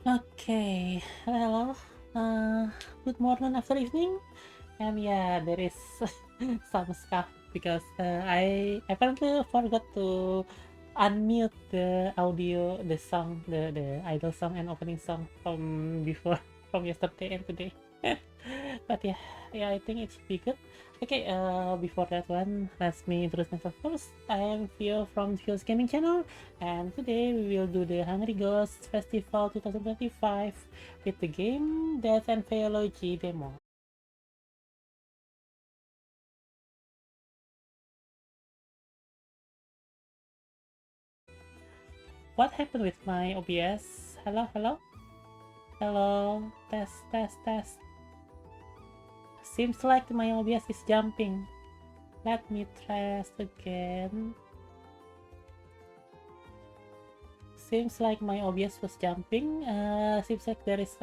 Okay, hello. Good morning after evening. And yeah, there is some stuff because I apparently forgot to unmute the audio, the song, the idol song and opening song from before, from yesterday and today. But yeah, I think it should be good. Okay, before that one, let me introduce myself first. I am Theo from Theo's Gaming Channel, and today we will do the Hungry Ghosts Festival 2025 with the game Death and Faeology demo. What happened with my OBS? Hello, hello? Hello? Test, test, test. Seems like my OBS is jumping. Let me test again. Seems like my OBS was jumping. Seems like there is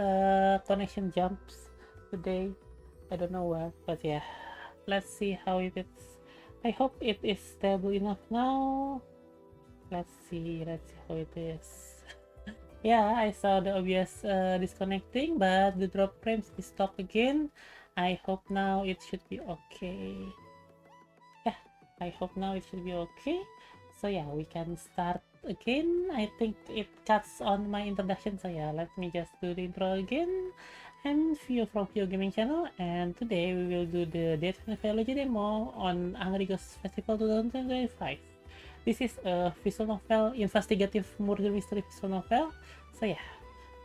connection jumps today. I don't know why, but yeah. Let's see how it is. I hope it is stable enough now. Let's see how it is. Yeah, I saw the OBS disconnecting, but the drop frames is stuck again. I hope now it should be okay. Yeah, I hope now it should be okay. So yeah, we can start again. I think it cuts on my introduction, so yeah, let me just do the intro again. I'm Theo from Theo Gaming Channel, and today we will do the Death and Faeology demo on Hungry Ghosts Festival 2025. This is a visual novel, investigative murder mystery visual novel. So yeah,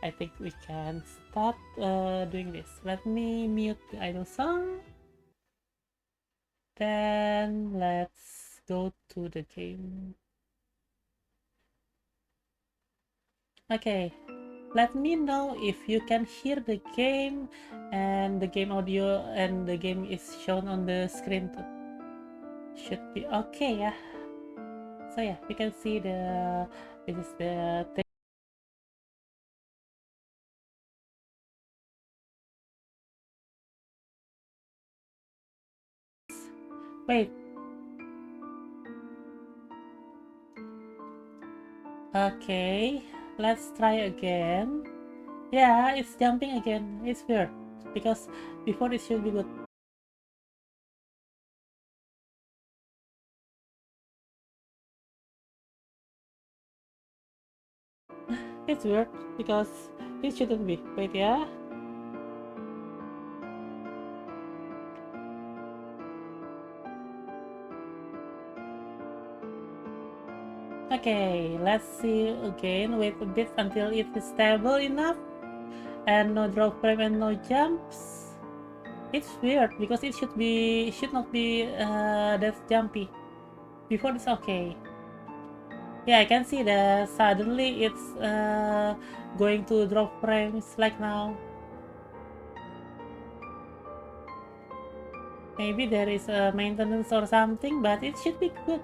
I think we can start doing this. Let me mute the idle song. Then let's go to the game. Okay, let me know if you can hear the game and the game audio and the game is shown on the screen too. Should be okay, yeah. So yeah, we can see this is the thing. Wait. Okay, let's try again. Yeah, it's jumping again. It's weird because before it should be good. It's weird because it shouldn't be. Wait, yeah. Okay, let's see again. Wait a bit until it is stable enough and no drop frame and no jumps. It's weird because it should not be that jumpy. Before it's okay. Yeah, I can see that suddenly it's going to drop frames like now. Maybe there is a maintenance or something, but it should be good.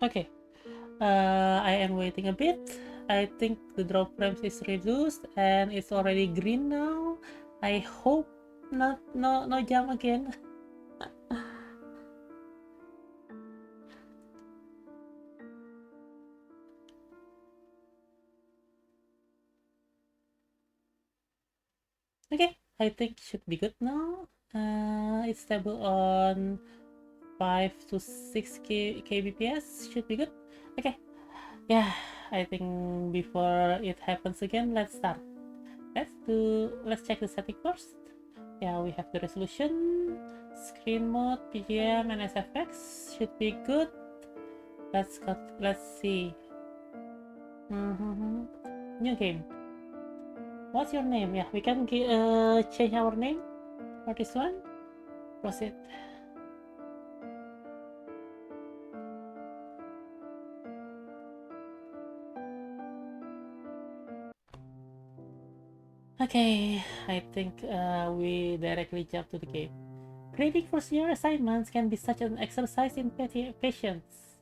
Okay, I am waiting a bit. I think the drop frames is reduced and it's already green now. I hope no jump again. Okay, I think should be good now. It's stable on 5 to 6 kbps. Should be good. Okay, yeah, I think before it happens again, let's start. Let's check the setting first. Yeah, we have the resolution, screen mode, PGM, and SFX should be good. Let's see. New game. What's your name? Yeah, we can change our name for this one. Proceed. Okay, I think we directly jump to the game. Grading first year assignments can be such an exercise in patience.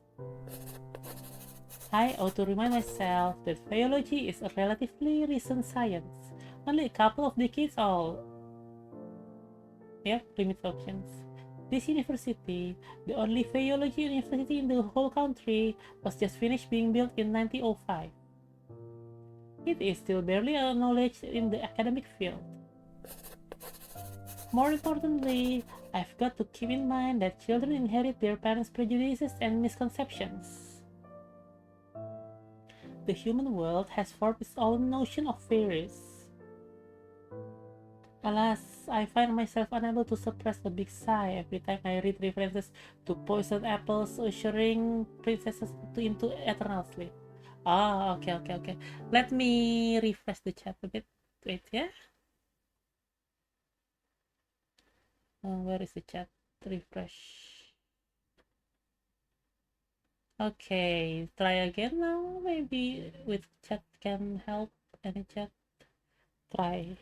I ought to remind myself that Faeology is a relatively recent science, only a couple of decades old. Yep, limit options. This university, the only Faeology university in the whole country, was just finished being built in 1905. It is still barely acknowledged in the academic field. More importantly, I've got to keep in mind that children inherit their parents' prejudices and misconceptions. The human world has formed its own notion of fairies. Alas, I find myself unable to suppress a big sigh every time I read references to poisoned apples ushering princesses into eternal sleep. Ah, okay. Let me refresh the chat a bit. Wait, yeah? Where is the chat? Refresh. Okay, try again now. Maybe with chat can help. Any chat? Try.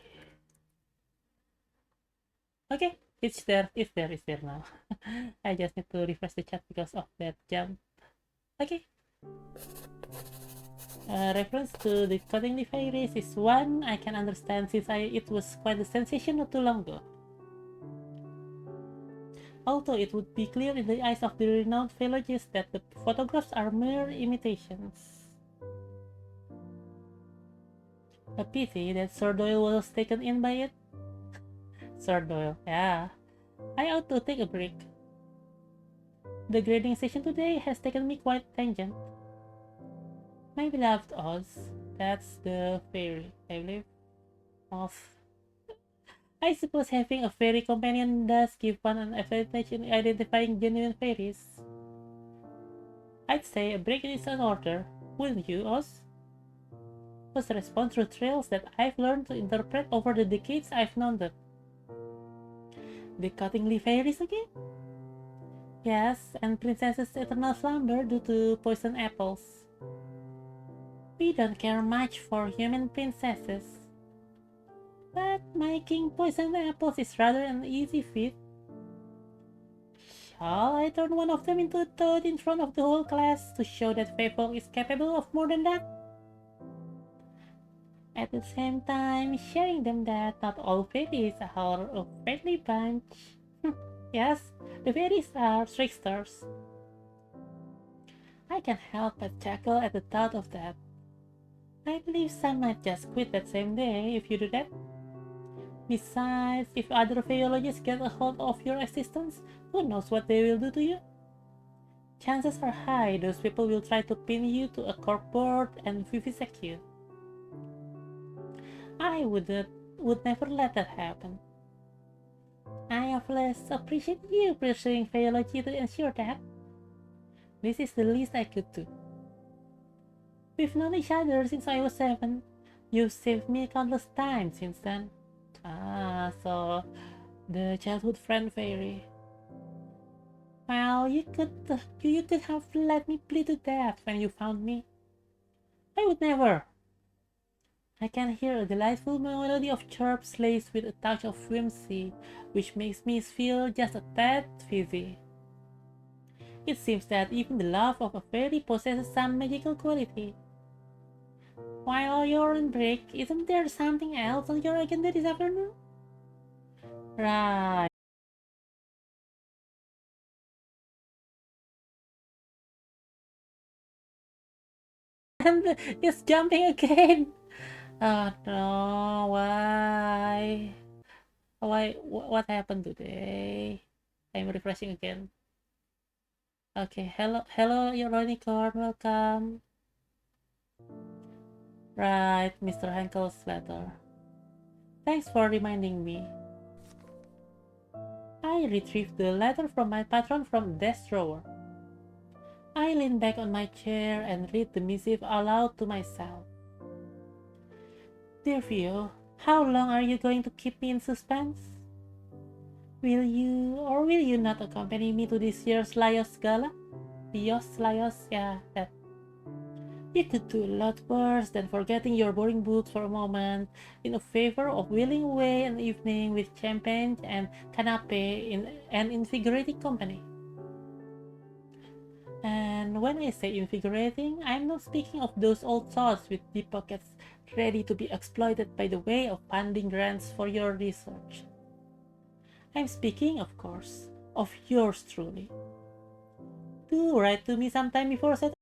Okay, it's there. It's there now. I just need to refresh the chat because of that jump. Okay. Reference to the cutting the fairies is one I can understand since it was quite a sensation not too long ago. Although it would be clear in the eyes of the renowned philologists that the photographs are mere imitations. A pity that Sir Doyle was taken in by it. Sir Doyle, yeah. I ought to take a break. The grading session today has taken me quite tangent. My beloved Oz, that's the fairy, I believe. Oz. I suppose having a fairy companion does give one an advantage in identifying genuine fairies. I'd say a break is in order, wouldn't you, Oz? Was the response through trails that I've learned to interpret over the decades I've known them. The cutting fairies again? Yes, and Princess's eternal slumber due to poison apples. We don't care much for human princesses. But making poisoned apples is rather an easy feat. Shall I turn one of them into a toad in front of the whole class to show that Faefolk is capable of more than that? At the same time, showing them that not all fairies are a friendly bunch. Yes, the fairies are tricksters. I can't help but chuckle at the thought of that. I believe some might just quit that same day if you do that. Besides, if other Faeologists get a hold of your existence, who knows what they will do to you? Chances are high those people will try to pin you to a corkboard and vivisect you. I would never let that happen. I of less appreciate you pursuing Faeology to ensure that. This is the least I could do. We've known each other since I was 7. You've saved me countless times since then. Ah, so the childhood friend fairy. Well, you could have let me bleed to death when you found me. I would never. I can hear a delightful melody of chirps laced with a touch of whimsy, which makes me feel just a tad fizzy. It seems that even the love of a fairy possesses some magical quality. While you're on break, isn't there something else on your agenda this afternoon? Right. And it's jumping again. Oh no, why? Why? What happened today? I'm refreshing again. Okay, hello, Unicorn, welcome. Right, Mr. Henkel's letter. Thanks for reminding me. I retrieved the letter from my patron from the desk drawer. I lean back on my chair and read the missive aloud to myself. Dear Vio, how long are you going to keep me in suspense? Will you not accompany me to this year's Laios Gala? Laios, yeah, that. You could do a lot worse than forgetting your boring books for a moment in favor of wheeling away an evening with champagne and canapé in an invigorating company. And And when I say invigorating, I'm not speaking of those old thoughts with deep pockets ready to be exploited by the way of funding grants for your research. I'm speaking, of course, of yours truly. Do write to me sometime before set.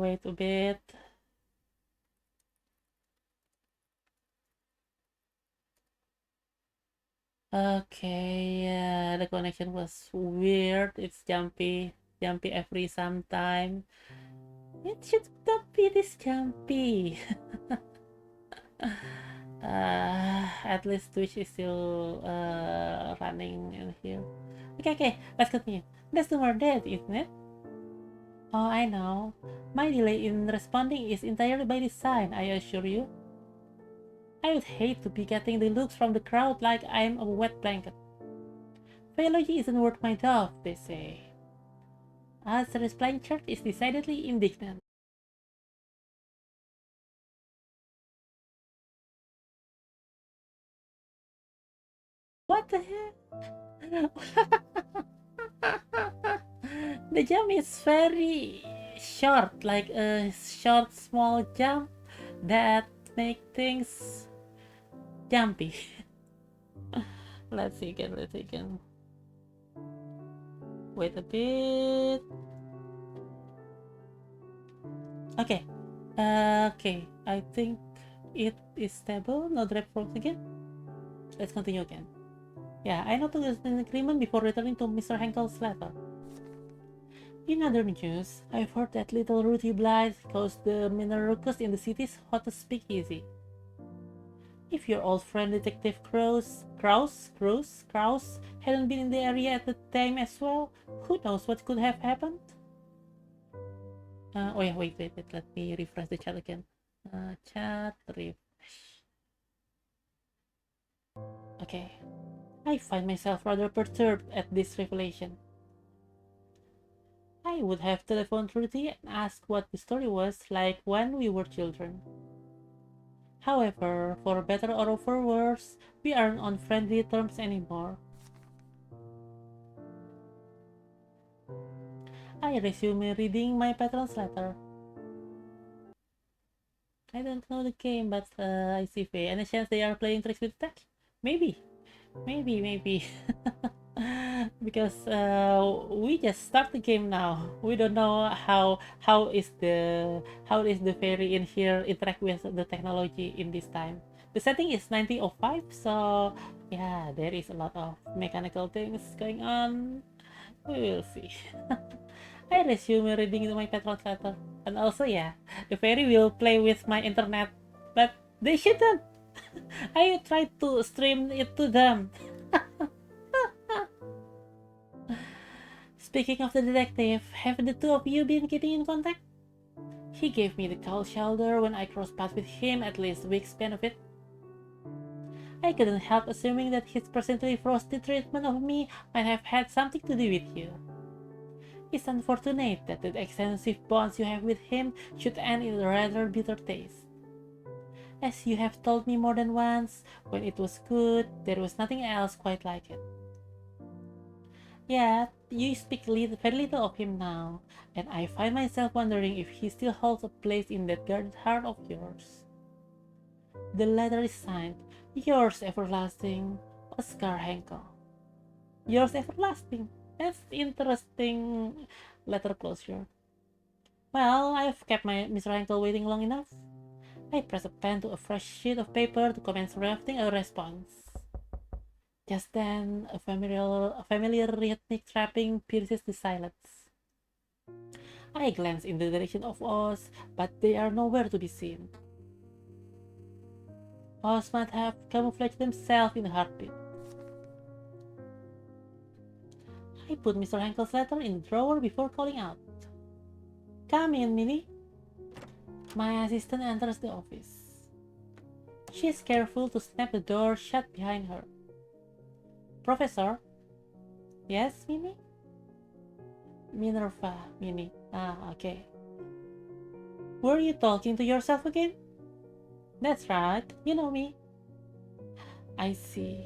Wait a bit. Okay, yeah, the connection was weird. It's jumpy every sometime. It should not be this jumpy. At least Twitch is still running in here. Okay, let's continue. That's the more dead, isn't it? Oh, I know. My delay in responding is entirely by design, I assure you. I would hate to be getting the looks from the crowd like I'm a wet blanket. Faeology isn't worth my dove, they say. As the replying church is decidedly indignant. What the heck? The jump is very short, like a short, small jump that make things jumpy. Let's see again. Wait a bit. Okay. Okay. I think it is stable. No drop frogs again. Let's continue again. Yeah, I noticed an agreement before returning to Mr. Henkel's letter. In other news, I've heard that little Ruthie Blythe caused the Minerucus in the city's hottest speakeasy. If your old friend Detective Krause hadn't been in the area at the time as well, who knows what could have happened? Oh yeah, wait, let me refresh the chat again. Chat refresh. Okay. I find myself rather perturbed at this revelation. I would have telephoned Ruthie and asked what the story was like when we were children. However, for better or for worse, we aren't on friendly terms anymore. I resume reading my patron's letter. I don't know the game, but I see Fae. Any chance they are playing tricks with tech? Maybe. Maybe. Because we just start the game now. We don't know how is the fairy in here interact with the technology in this time. The setting is 1905, so yeah, there is a lot of mechanical things going on. We will see. I resume reading my Patron's letter. And also, yeah, the fairy will play with my internet, but they shouldn't. I tried to stream it to them. Speaking of the detective, have the two of you been keeping in contact? He gave me the cold shoulder when I crossed paths with him at least a week's span of it. I couldn't help assuming that his presently frosty treatment of me might have had something to do with you. It's unfortunate that the extensive bonds you have with him should end in a rather bitter taste. As you have told me more than once, when it was good, there was nothing else quite like it. Yet, you speak very little of him now, and I find myself wondering if he still holds a place in that guarded heart of yours. The letter is signed, Yours Everlasting, Oscar Henkel. Yours Everlasting. That's interesting letter closure. Well, I've kept my Mr. Henkel waiting long enough. I press a pen to a fresh sheet of paper to commence drafting a response. Just then, a familiar rhythmic trapping pierces the silence. I glance in the direction of Oz, but they are nowhere to be seen. Oz might have camouflaged themselves in a heartbeat. I put Mr. Henkel's letter in the drawer before calling out. Come in, Minnie. My assistant enters the office. She is careful to snap the door shut behind her. Professor? Yes, Minnie? Minerva, Minnie. Ah, okay. Were you talking to yourself again? That's right, you know me. I see.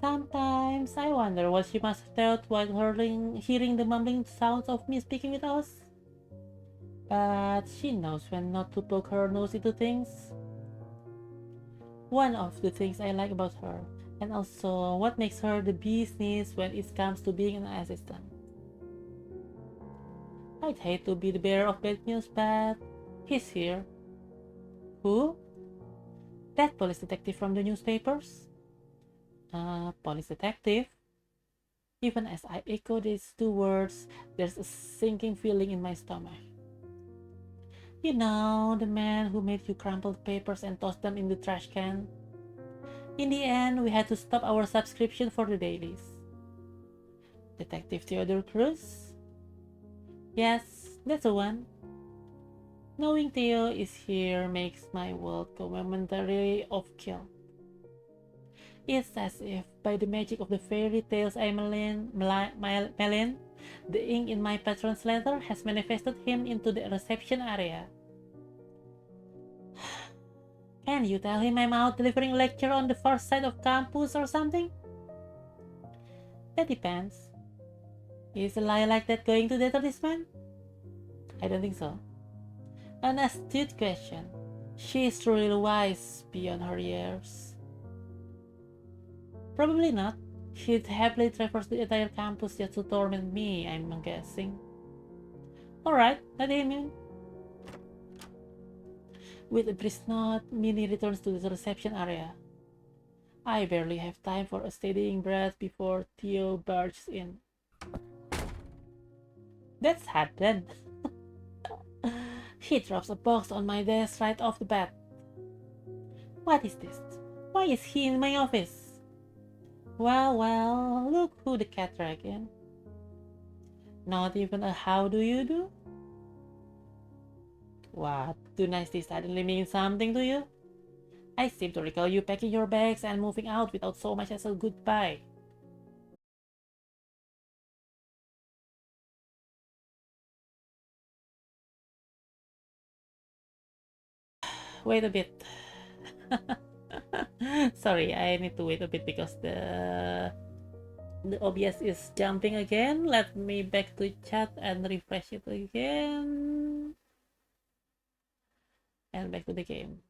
Sometimes I wonder what she must have thought while hearing the mumbling sounds of me speaking with us. But she knows when not to poke her nose into things. One of the things I like about her, and also what makes her the bee's knees when it comes to being an assistant. I'd hate to be the bearer of bad news, but he's here. Who? That police detective from the newspapers? Police detective? Even as I echo these two words, there's a sinking feeling in my stomach. You know, the man who made you crumple the papers and toss them in the trash can? In the end, we had to stop our subscription for the dailies. Detective Theodore Cruz? Yes, that's the one. Knowing Theo is here makes my world go momentarily off kill. It's as if, by the magic of the fairy tales I Melin, the ink in my patron's letter has manifested him into the reception area. Can you tell him I'm out delivering a lecture on the far side of campus or something? That depends. Is a lie like that going to deter this man? I don't think so. An astute question. She is truly wise beyond her years. Probably not. She'd happily traverse the entire campus just to torment me, I'm guessing. Alright, let him in. With a brisk nod, Minnie returns to the reception area. I barely have time for a steadying breath before Theo barges in. That's happened. He drops a box on my desk right off the bat. What is this? Why is he in my office? Well, look who the cat dragged in. Not even a how do you do? What? Do nasty suddenly mean something to you? I seem to recall you packing your bags and moving out without so much as a goodbye. Wait a bit. Sorry, I need to wait a bit because the OBS is jumping again. Let me back to chat and refresh it again. And back to the game.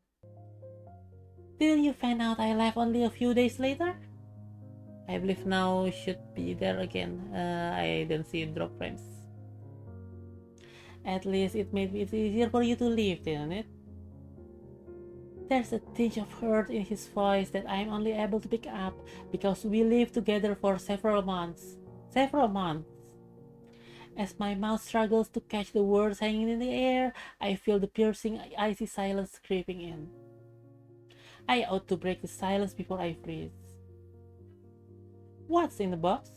Did you find out I left only a few days later? I believe now should be there again. I don't see drop frames. At least it made it easier for you to leave, didn't it? There's a tinge of hurt in his voice that I'm only able to pick up because we lived together for several months. Several months. As my mouth struggles to catch the words hanging in the air, I feel the piercing, icy silence creeping in. I ought to break the silence before I freeze. What's in the box?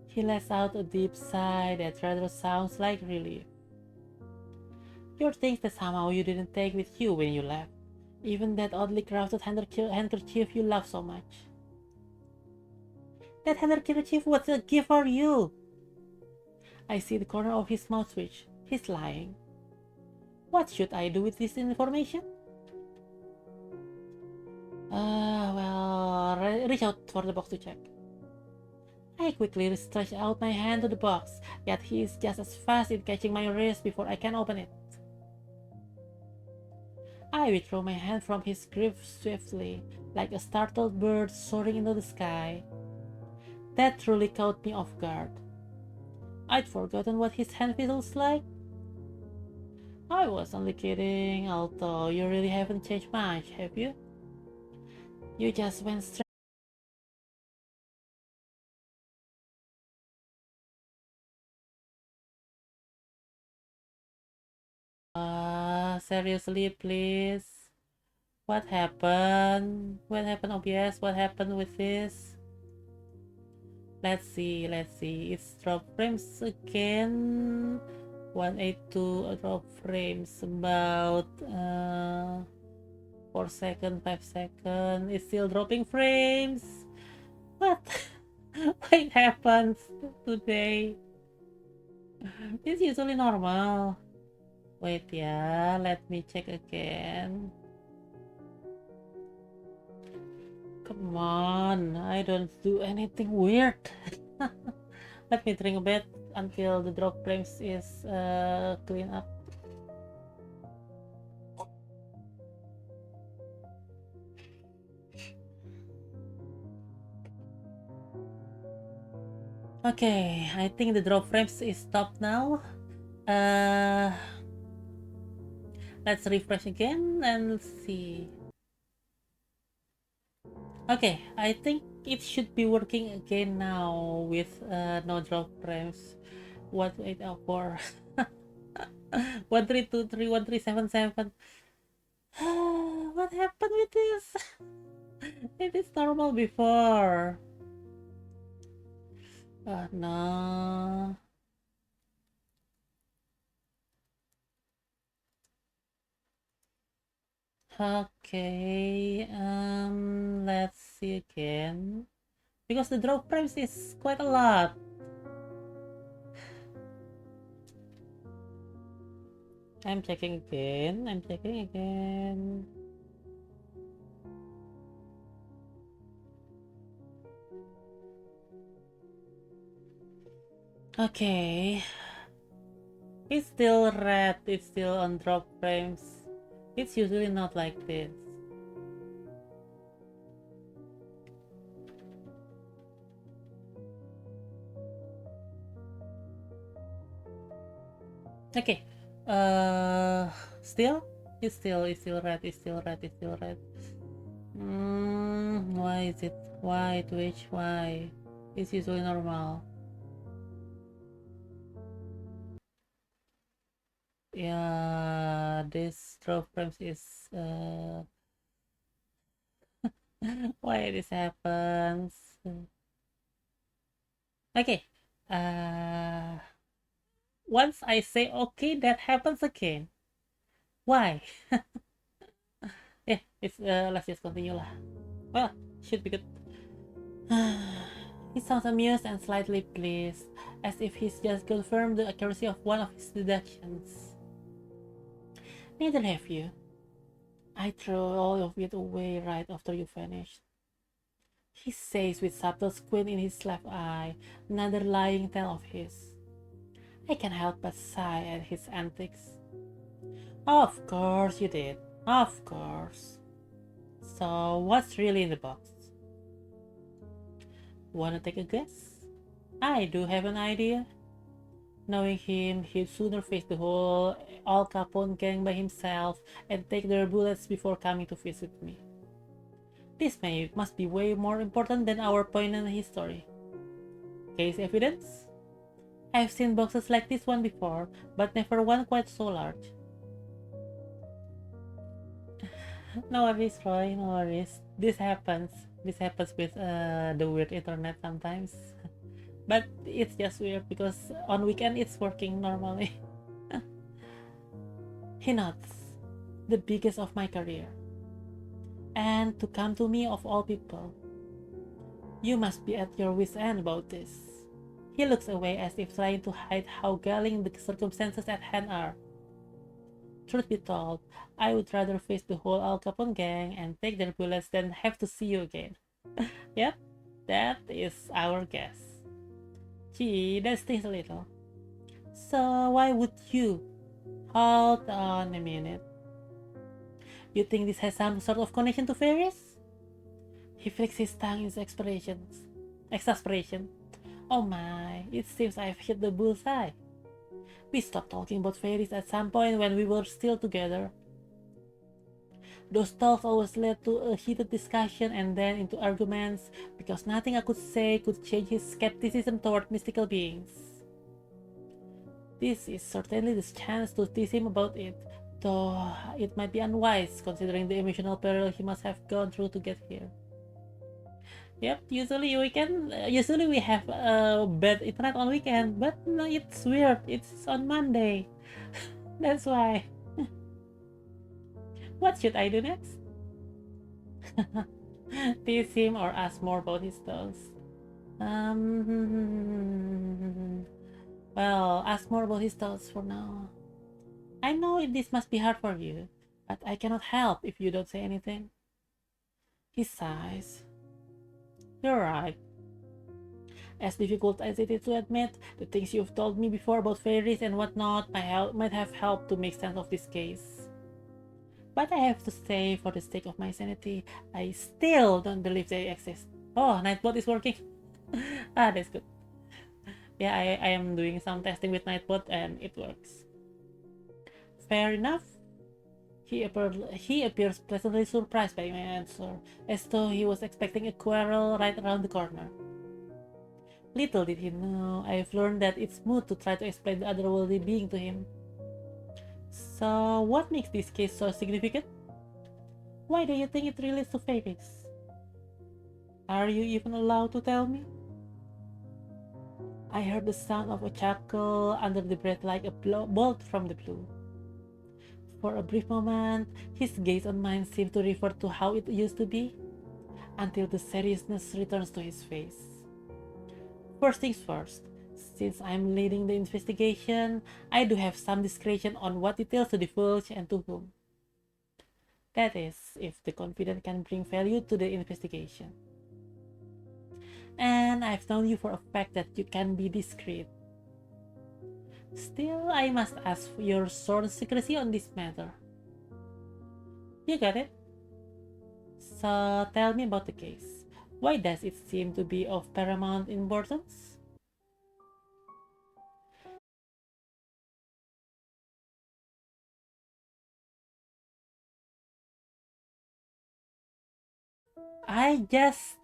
He lets out a deep sigh that rather sounds like relief. Your things that somehow you didn't take with you when you left. Even that oddly crafted handkerchief you love so much. That handkerchief was a gift for you! I see the corner of his mouth twitch. He's lying. What should I do with this information? Reach out for the box to check. I quickly stretch out my hand to the box, yet he is just as fast in catching my wrist before I can open it. I withdraw my hand from his grip swiftly, like a startled bird soaring into the sky. That truly caught me off guard. I'd forgotten what his hand feels like. I was only kidding, although you really haven't changed much, have you? You just went straight. Seriously, please. What happened? What happened, OBS? What happened with this? Let's see. It's drop frames again. 182 drop frames, about 4 seconds, 5 seconds. It's still dropping frames. What? What happens today? It's usually normal. Wait, yeah, let me check again. Come on, I don't do anything weird. Let me drink a bit until the drop frames is clean up. Okay, I think the drop frames is stopped now. Let's refresh again and see. Okay, I think it should be working again now with no drop frames. 1804 1323 1377. What happened with this? It is normal before. No. Okay, let's see again. Because the drop frames is quite a lot. I'm checking again. I'm checking again. Okay. It's still red. It's still on drop frames. It's usually not like this. Okay. Still? It's still red. It's still red. It's still red. Why is it? Why Twitch? Why? It's usually normal. Yeah, this drop frames is why this happens. Okay. Once I say okay, that happens again. Why? Yeah, it's let's just continue lah. Well, should be good. He sounds amused and slightly pleased, as if he's just confirmed the accuracy of one of his deductions. Neither have you. I threw all of it away right after you vanished. He says with subtle squint in his left eye, another lying tale of his. I can't help but sigh at his antics. Of course you did. Of course. So what's really in the box? Wanna take a guess? I do have an idea. Knowing him, he'd sooner face the whole Al Capone gang by himself and take their bullets before coming to visit me. This must be way more important than our poignant history. Case evidence? I've seen boxes like this one before, but never one quite so large. No worries, Roy, no worries. This happens. This happens with the weird internet sometimes. But it's just weird because on weekend it's working normally. He nods. The biggest of my career. And to come to me of all people. You must be at your wit's end about this. He looks away as if trying to hide how galling the circumstances at hand are. Truth be told, I would rather face the whole Al Capone gang and take their bullets than have to see you again. Yep, that is our guess. Gee, that stings a little. So why would you? Hold on a minute. You think this has some sort of connection to fairies? He flicks his tongue in exasperation. Oh my, it seems I've hit the bullseye. We stopped talking about fairies at some point when we were still together. Those talks always led to a heated discussion and then into arguments because nothing I could say could change his skepticism toward mystical beings. This is certainly the chance to tease him about it, though it might be unwise considering the emotional peril he must have gone through to get here. Yep, usually we have a bad internet on weekend, but no, it's weird. It's on Monday. That's why. What should I do next? Tease him or ask more about his thoughts? Well, ask more about his thoughts for now. I know this must be hard for you, but I cannot help if you don't say anything. He sighs. You're right. As difficult as it is to admit, the things you've told me before about fairies and whatnot might have helped to make sense of this case. But I have to say, for the sake of my sanity, I still don't believe they exist. Oh, Nightbot is working. Ah, that's good. Yeah, I am doing some testing with Nightbot and it works. Fair enough. He appears pleasantly surprised by my answer, as though he was expecting a quarrel right around the corner. Little did he know, I've learned that it's moot to try to explain the otherworldly being to him. So, what makes this case so significant? Why do you think it relates to fairies? Are you even allowed to tell me? I heard the sound of a chuckle under the breath like a bolt from the blue. For a brief moment, his gaze on mine seemed to revert to how it used to be, until the seriousness returns to his face. First things first, since I'm leading the investigation, I do have some discretion on what details to divulge and to whom. That is, if the confidant can bring value to the investigation. And I've known you for a fact that you can be discreet. Still, I must ask for your sworn secrecy on this matter. You got it? So tell me about the case. Why does it seem to be of paramount importance? I just...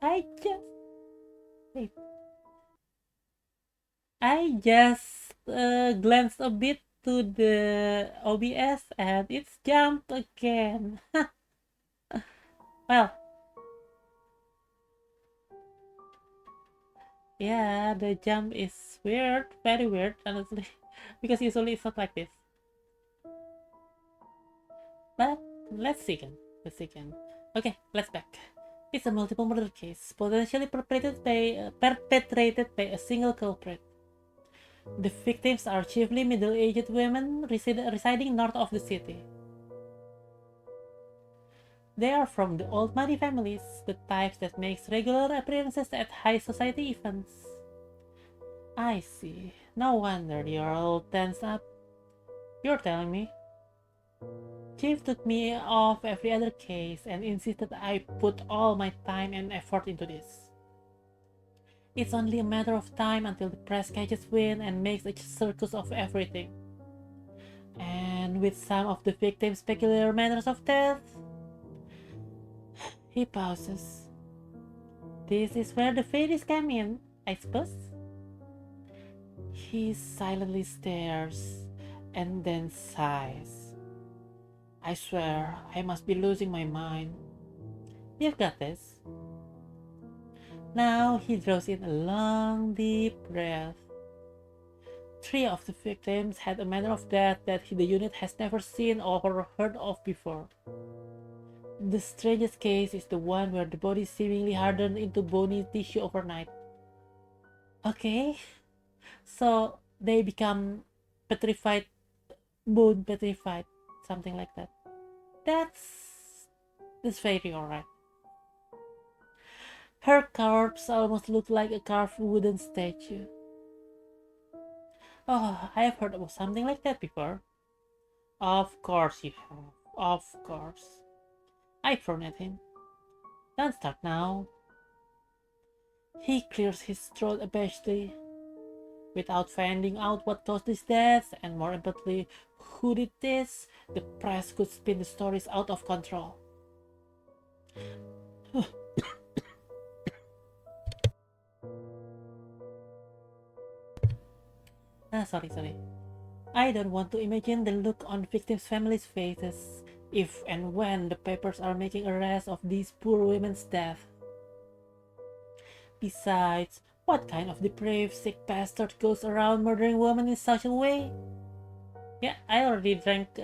I just... Wait. I just glanced a bit to the OBS and it's jumped again. Well, yeah, the jump is weird, very weird, honestly, because usually it's not like this. But let's see again. Let's see again. Okay, let's back. It's a multiple murder case, potentially perpetrated by a single culprit. The victims are chiefly middle-aged women residing north of the city. They are from the old money families, the types that makes regular appearances at high society events. I see. No wonder you're all tense up. You're telling me? Chief took me off every other case and insisted I put all my time and effort into this. It's only a matter of time until the press catches wind and makes a circus of everything. And with some of the victims' peculiar manners of death, he pauses. This is where the fairies come in, I suppose. He silently stares and then sighs. I swear, I must be losing my mind. You've got this. Now he draws in a long, deep breath. 3 of the victims had a manner of death that the unit has never seen or heard of before. The strangest case is the one where the body seemingly hardened into bony tissue overnight. Okay, so they become petrified, bone petrified, something like that. That's very alright. Her corpse almost looked like a carved wooden statue. Oh, I have heard about something like that before. Of course you have. Of course. I frown at him. Don't start now. He clears his throat abashedly. Without finding out what caused these deaths, and more importantly, who did this, the press could spin the stories out of control. Sorry. I don't want to imagine the look on victims' families' faces if and when the papers are making arrests of these poor women's death. Besides, what kind of depraved, sick bastard goes around murdering women in such a way? Yeah, I already drank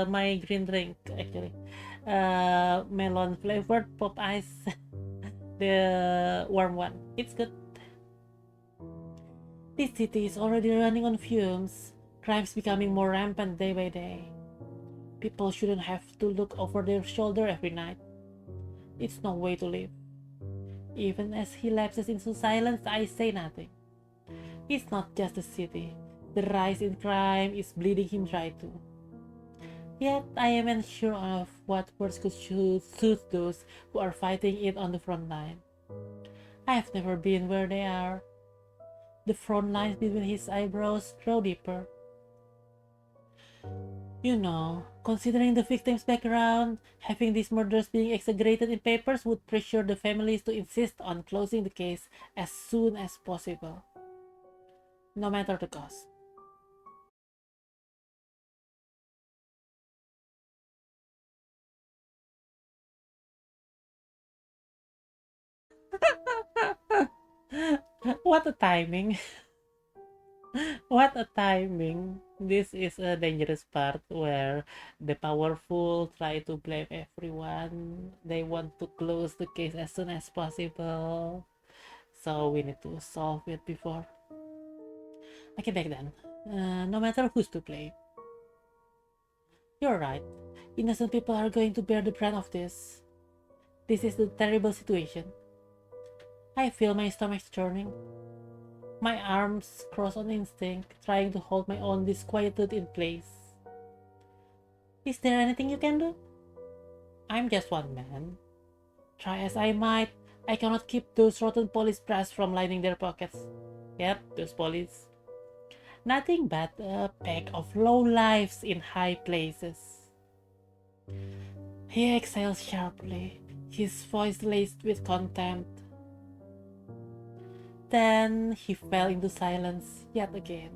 my green drink actually. Melon flavored pop ice, the warm one. It's good. This city is already running on fumes. Crime's becoming more rampant day by day. People shouldn't have to look over their shoulder every night. It's no way to live. Even as he lapses into silence, I say nothing. It's not just the city. The rise in crime is bleeding him dry too. Yet I am unsure of what words could suit those who are fighting it on the front line. I have never been where they are. The front lines between his eyebrows grow deeper. You know, considering the victim's background, having these murders being exaggerated in papers would pressure the families to insist on closing the case as soon as possible, no matter the cost. What a timing! What a timing! This is a dangerous part where the powerful try to blame everyone. They want to close the case as soon as possible. So we need to solve it before. Okay, back then. No matter who's to blame. You're right. Innocent people are going to bear the brunt of this. This is a terrible situation. I feel my stomach churning. My arms cross on instinct, trying to hold my own disquietude in place. Is there anything you can do? I'm just one man. Try as I might, I cannot keep those rotten police brass from lining their pockets. Yep, those police. Nothing but a pack of low lives in high places. He exhales sharply, his voice laced with contempt. Then he fell into silence yet again.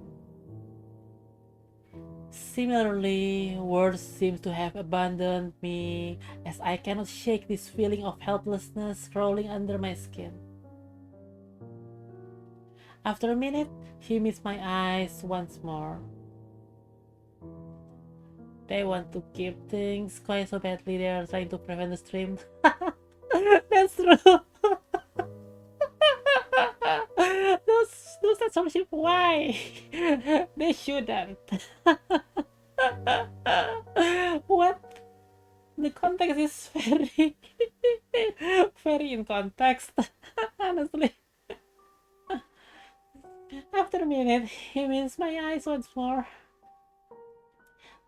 Similarly, words seem to have abandoned me as I cannot shake this feeling of helplessness crawling under my skin. After a minute, he meets my eyes once more. They want to keep things quiet so badly they are trying to prevent the stream. That's true. those censorship, why? They shouldn't. What? The context is very, very in context. Honestly. After a minute, he meets my eyes once more.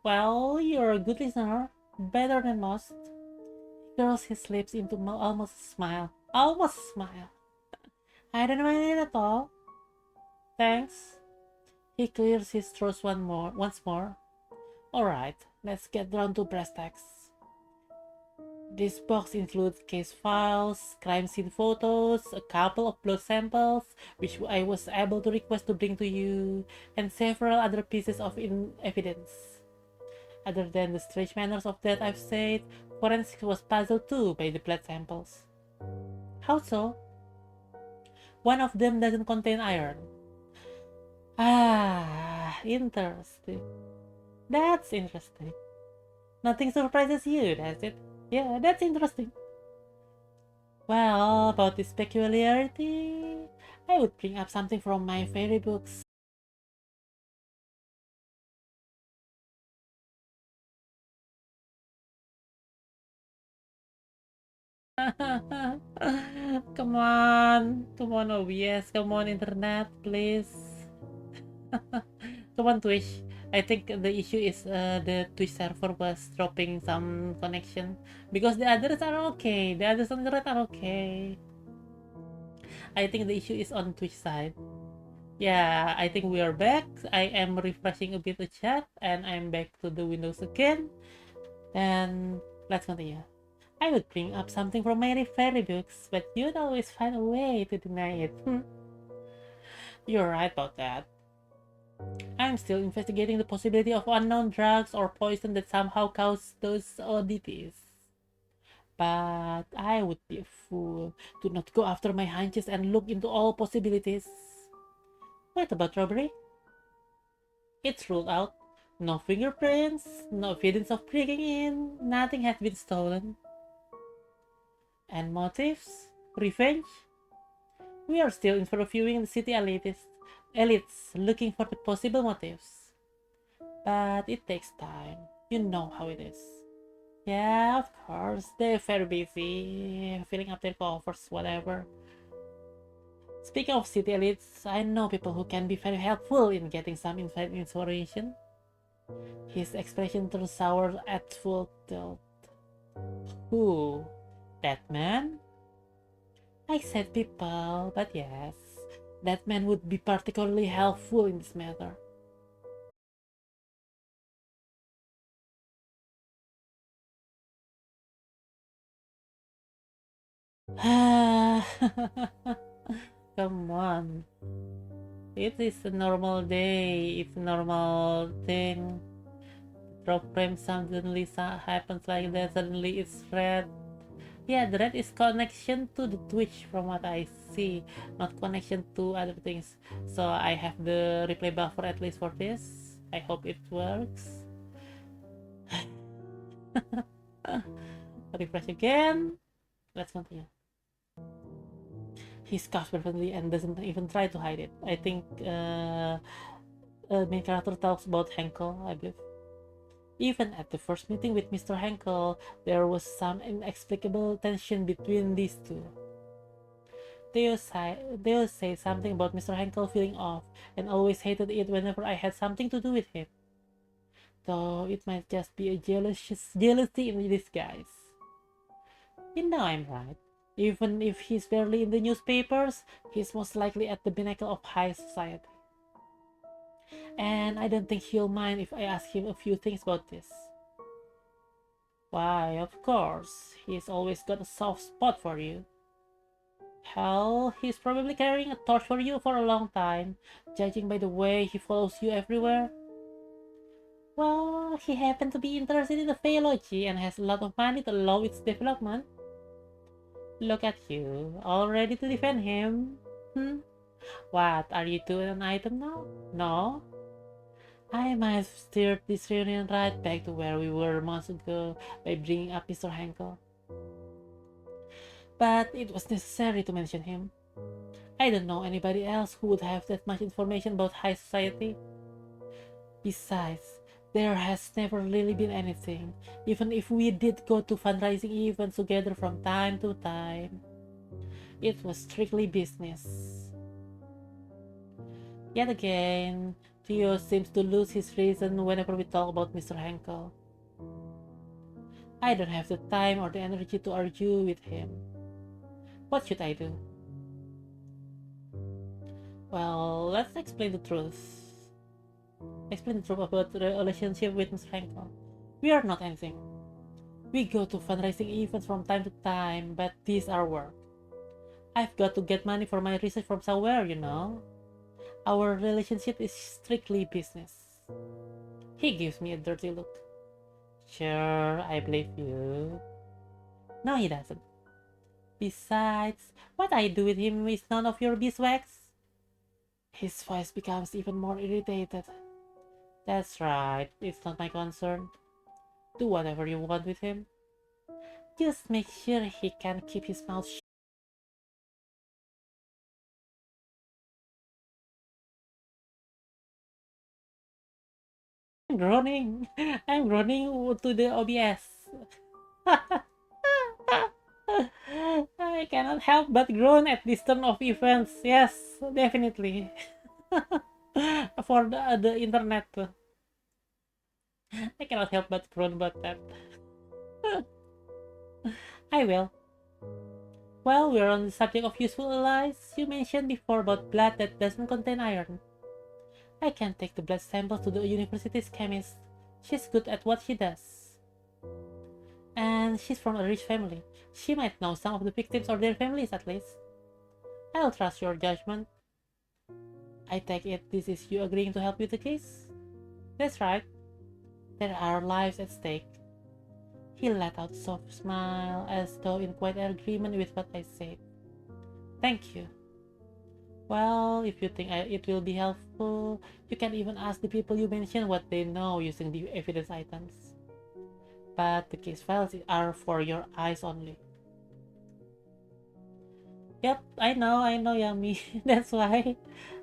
Well, you're a good listener. Better than most. He curls his lips into almost a smile. Almost a smile. I don't mind it at all. Thanks. He clears his throat once more. Alright, let's get down to brass tacks. This box includes case files, crime scene photos, a couple of blood samples, which I was able to request to bring to you, and several other pieces of evidence. Other than the strange manners of that I've said, forensics was puzzled too by the blood samples. How so? One of them doesn't contain iron. Ah, interesting. That's interesting. Nothing surprises you, does it? Yeah, that's interesting. Well, about this peculiarity, I would bring up something from my fairy books. Come on, OBS, come on, internet, please. Come on, Twitch. I think the issue is the Twitch server was dropping some connection because the others are okay. The others on the right are okay. I think the issue is on Twitch side. Yeah, I think we are back. I am refreshing a bit the chat and I'm back to the windows again. And let's continue. I would bring up something from my fairy books, but you'd always find a way to deny it. You're right about that. I'm still investigating the possibility of unknown drugs or poison that somehow caused those oddities. But I would be a fool to not go after my hunches and look into all possibilities. What about robbery? It's ruled out. No fingerprints, no evidence of breaking in, nothing has been stolen. And motives? Revenge? We are still interviewing the city elites looking for the possible motives. But it takes time. You know how it is. Yeah, of course. They're very busy, filling up their coffers, whatever. Speaking of city elites, I know people who can be very helpful in getting some inside information. His expression turned sour at full tilt. Who? That man? I said people, but yes, that man would be particularly helpful in this matter. Come on. It is a normal day. It's a normal thing. Drop frame suddenly happens like that. Suddenly it's red. Yeah, the red is connection to the Twitch from what I see, not connection to other things. So I have the replay buffer at least for this. I hope it works. Refresh again. Let's continue. He scoffs perfectly and doesn't even try to hide it. I think main character talks about Henkel, I believe. Even at the first meeting with Mr. Henkel, there was some inexplicable tension between these two. They will say something about Mr. Henkel feeling off and always hated it whenever I had something to do with him. Though it might just be a jealousy in disguise. You know I'm right. Even if he's barely in the newspapers, he's most likely at the pinnacle of high society. And I don't think he'll mind if I ask him a few things about this. Why, of course, he's always got a soft spot for you. Hell, he's probably carrying a torch for you for a long time, judging by the way he follows you everywhere. Well, he happened to be interested in the Faeology and has a lot of money to allow its development. Look at you, all ready to defend him. What, are you doing an item now? No? I might have steered this reunion right back to where we were months ago by bringing up Mr. Henkel. But it was necessary to mention him. I don't know anybody else who would have that much information about high society. Besides, there has never really been anything, even if we did go to fundraising events together from time to time. It was strictly business. Yet again, Theo seems to lose his reason whenever we talk about Mr. Henkel. I don't have the time or the energy to argue with him. What should I do? Well, let's explain the truth. Explain the truth about the relationship with Mr. Henkel. We are not anything. We go to fundraising events from time to time, but these are work. I've got to get money for my research from somewhere, you know. Our relationship is strictly business. He gives me a dirty look. Sure, I believe you. No, he doesn't. Besides, what I do with him is none of your beeswax. His voice becomes even more irritated. That's right, it's not my concern. Do whatever you want with him. Just make sure he can keep his mouth shut. I'm groaning. I'm groaning to the OBS. I cannot help but groan at this turn of events. Yes, definitely. For the internet. I cannot help but groan about that. I will. Well, we're on the subject of useful allies. You mentioned before about blood that doesn't contain iron. I can take the blood samples to the university's chemist. She's good at what she does. And she's from a rich family. She might know some of the victims or their families at least. I'll trust your judgment. I take it this is you agreeing to help with the case? That's right. There are lives at stake. He let out a soft smile as though in quite agreement with what I said. Thank you. Well, if you think it will be helpful, you can even ask the people you mentioned what they know using the evidence items. But the case files are for your eyes only. Yep, I know, Yummy. That's why.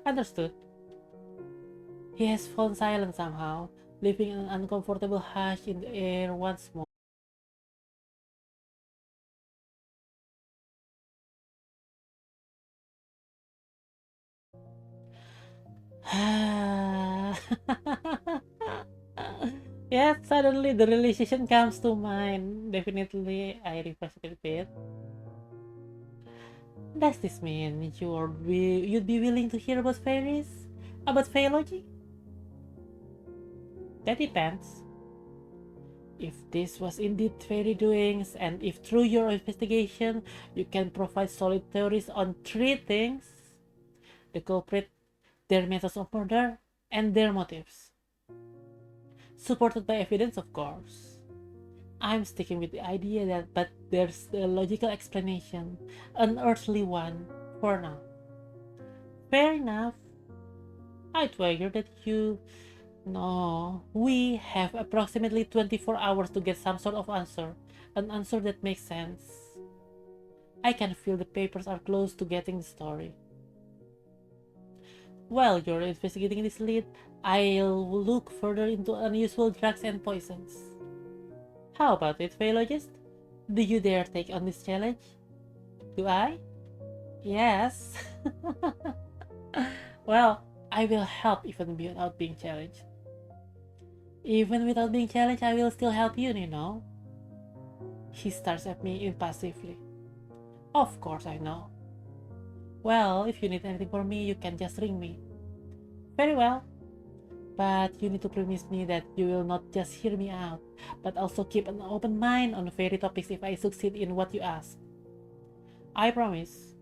Understood. He has fallen silent somehow, leaving an uncomfortable hush in the air once more. Yes, suddenly the realization comes to mind. Definitely, I refresh it a bit. Does this mean you'd be willing to hear about fairies? About Faeology? That depends. If this was indeed fairy doings, and if through your investigation you can provide solid theories on three things: the culprit, their methods of murder, and their motives. Supported by evidence, of course. I'm sticking with the idea that, but there's a logical explanation, an earthly one, for now. Fair enough. I'd wager that you. No, we have approximately 24 hours to get some sort of answer, an answer that makes sense. I can feel the papers are close to getting the story. While you're investigating this lead, I'll look further into unusual drugs and poisons. How about it, Phaeologist? Do you dare take on this challenge? Do I? Yes. Well, I will help even without being challenged. Even without being challenged, I will still help you, you know. He stares at me impassively. Of course I know. Well, if you need anything from me, you can just ring me. Very well. But you need to promise me that you will not just hear me out, but also keep an open mind on fairy topics if I succeed in what you ask. I promise.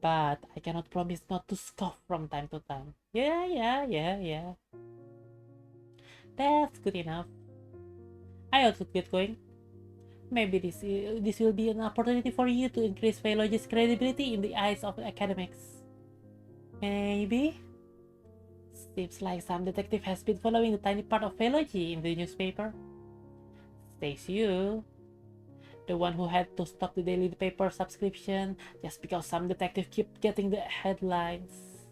But I cannot promise not to scoff from time to time. Yeah. That's good enough. I also get going. Maybe this will be an opportunity for you to increase Phaeology's credibility in the eyes of academics. Maybe? Seems like some detective has been following the tiny part of Phaeology in the newspaper. Stays you. The one who had to stop the daily paper subscription just because some detective keep getting the headlines.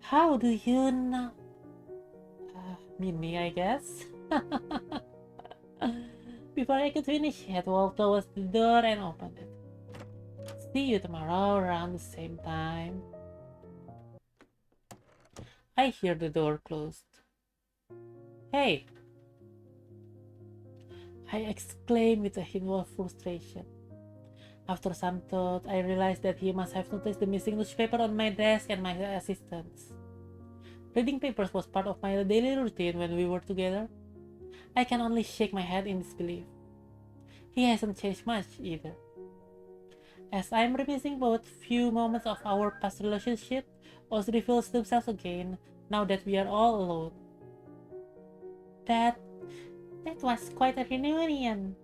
How do you know? Me, I guess. Before I could finish, he had walked towards the door and opened it. See you tomorrow around the same time. I hear the door closed. Hey! I exclaim with a hint of frustration. After some thought, I realized that he must have noticed the missing newspaper on my desk and my assistant's. Reading papers was part of my daily routine when we were together. I can only shake my head in disbelief. He hasn't changed much either. As I'm reminiscing about few moments of our past relationship, Oz reveals themselves again now that we are all alone. That that was quite a reunion.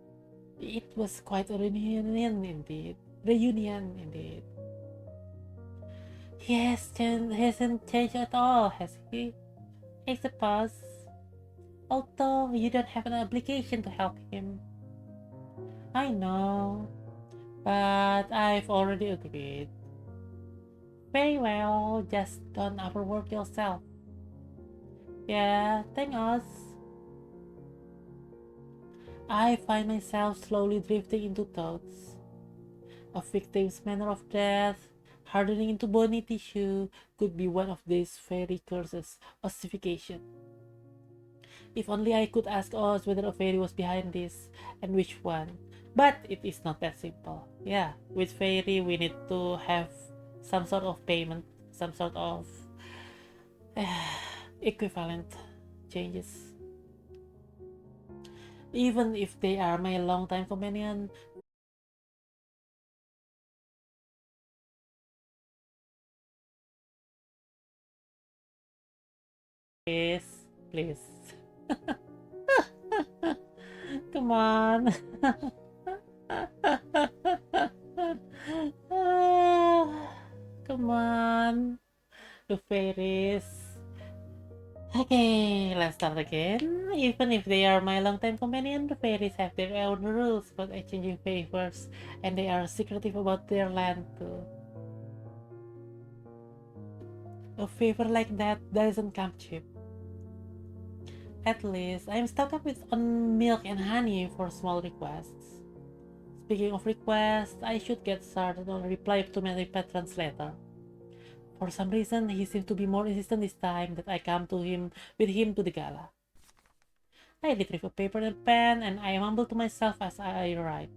It was quite a reunion indeed. Reunion indeed. Hasn't changed at all, has he? I suppose. Although you don't have an obligation to help him. I know, but I've already agreed. Very well, just don't overwork yourself. Yeah, thanks. I find myself slowly drifting into thoughts. A victim's manner of death, hardening into bony tissue, could be one of these fairy curses, ossification. If only I could ask Oz whether a fairy was behind this, and which one. But it is not that simple. Yeah, with fairy we need to have some sort of payment, some sort of equivalent changes. Even if they are my longtime companion, please. Come on. Come on. The fairies. Okay, let's start again. Even if they are my longtime companion, the fairies have their own rules about exchanging favors, and they are secretive about their land too. A favor like that doesn't come cheap. At least I'm stocked up with on milk and honey for small requests. Speaking of requests, I should get started on a reply to my patron's letter. For some reason, he seems to be more insistent this time that I come to him with him to the gala. I retrieve a paper and pen, and I mumble to myself as I write.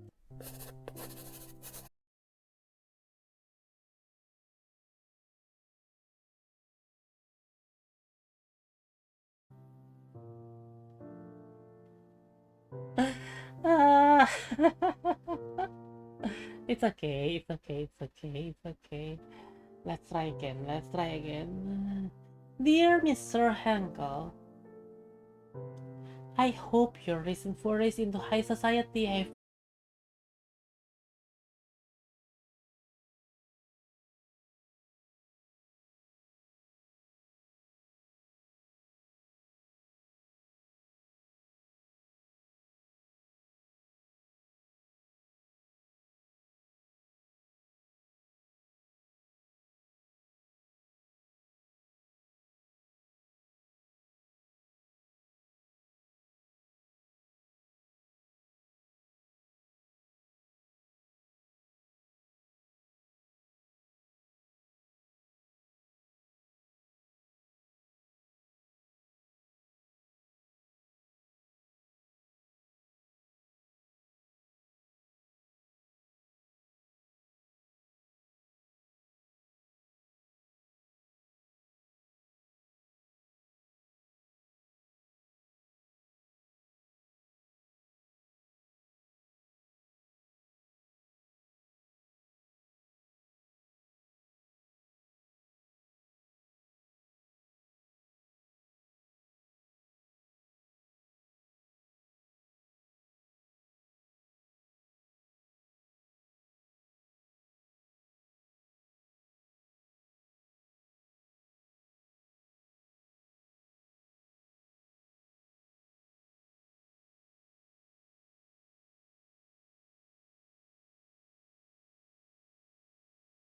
Ah, it's okay, it's okay, it's okay, it's okay. Let's try again, let's try again. Dear Mr. Henkel, I hope your recent forays into high society have